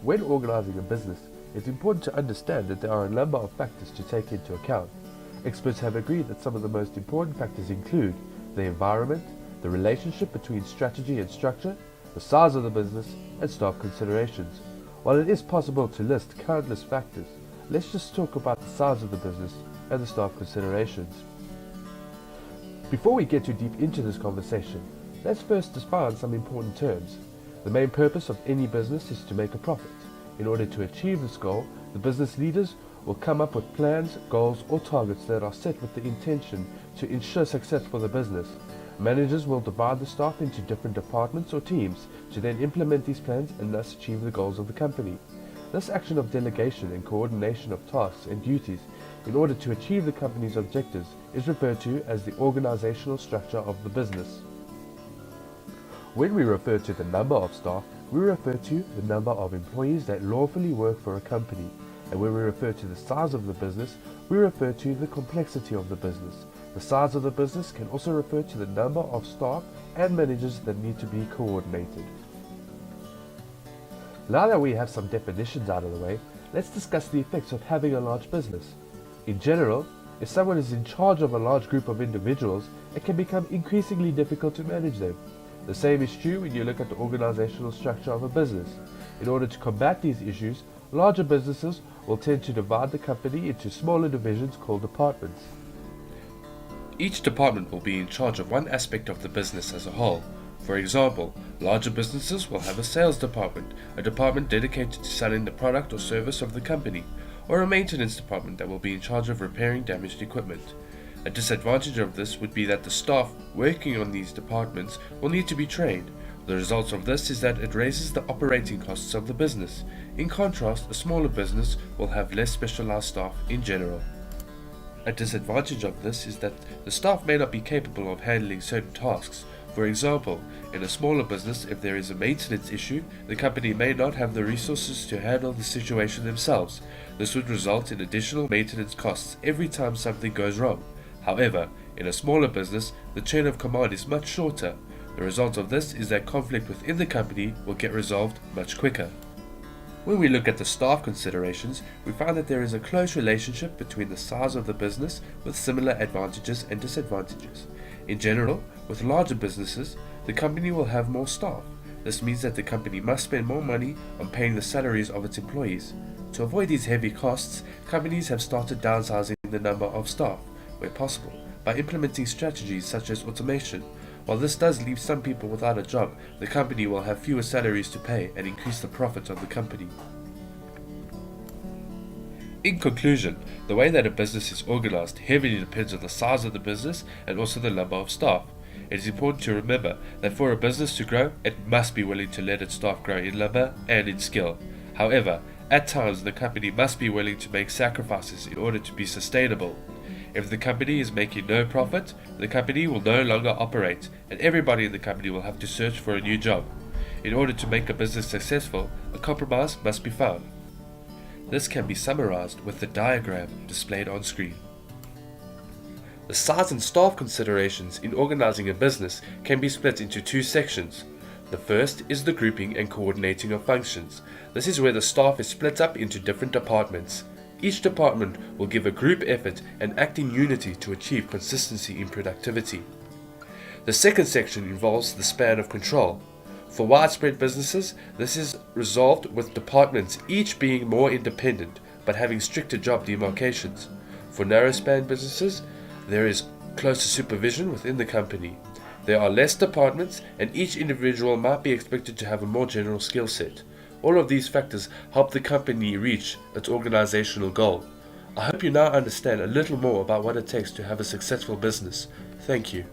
When organizing a business, it's important to understand that there are a number of factors to take into account. Experts have agreed that some of the most important factors include the environment, the relationship between strategy and structure, the size of the business, and staff considerations. While it is possible to list countless factors, let's just talk about the size of the business and the staff considerations. Before we get too deep into this conversation, let's first define some important terms. The main purpose of any business is to make a profit. In order to achieve this goal, the business leaders will come up with plans, goals, or targets that are set with the intention to ensure success for the business. Managers will divide the staff into different departments or teams to then implement these plans and thus achieve the goals of the company. This action of delegation and coordination of tasks and duties in order to achieve the company's objectives is referred to as the organizational structure of the business. When we refer to the number of staff, we refer to the number of employees that lawfully work for a company. And when we refer to the size of the business, we refer to the complexity of the business. The size of the business can also refer to the number of staff and managers that need to be coordinated. Now that we have some definitions out of the way, let's discuss the effects of having a large business. In general, if someone is in charge of a large group of individuals, it can become increasingly difficult to manage them. The same is true when you look at the organizational structure of a business. In order to combat these issues, larger businesses will tend to divide the company into smaller divisions called departments. Each department will be in charge of one aspect of the business as a whole. For example, larger businesses will have a sales department, a department dedicated to selling the product or service of the company, or a maintenance department that will be in charge of repairing damaged equipment. A disadvantage of this would be that the staff working on these departments will need to be trained. The result of this is that it raises the operating costs of the business. In contrast, a smaller business will have less specialized staff in general. A disadvantage of this is that the staff may not be capable of handling certain tasks. For example, in a smaller business, if there is a maintenance issue, the company may not have the resources to handle the situation themselves. This would result in additional maintenance costs every time something goes wrong. However, in a smaller business, the chain of command is much shorter. The result of this is that conflict within the company will get resolved much quicker. When we look at the staff considerations, we find that there is a close relationship between the size of the business with similar advantages and disadvantages. In general, with larger businesses, the company will have more staff. This means that the company must spend more money on paying the salaries of its employees. To avoid these heavy costs, companies have started downsizing the number of staff, where possible, by implementing strategies such as automation. While this does leave some people without a job, the company will have fewer salaries to pay and increase the profits of the company. In conclusion, the way that a business is organized heavily depends on the size of the business and also the number of staff. It is important to remember that for a business to grow, it must be willing to let its staff grow in number and in skill. However, at times the company must be willing to make sacrifices in order to be sustainable. If the company is making no profit, the company will no longer operate, and everybody in the company will have to search for a new job. In order to make a business successful, a compromise must be found. This can be summarized with the diagram displayed on screen. The size and staff considerations in organizing a business can be split into two sections. The first is the grouping and coordinating of functions. This is where the staff is split up into different departments. Each department will give a group effort and act in unity to achieve consistency in productivity. The second section involves the span of control. For widespread businesses, this is resolved with departments each being more independent but having stricter job demarcations. For narrow span businesses, there is closer supervision within the company. There are less departments and each individual might be expected to have a more general skill set. All of these factors help the company reach its organizational goal. I hope you now understand a little more about what it takes to have a successful business. Thank you.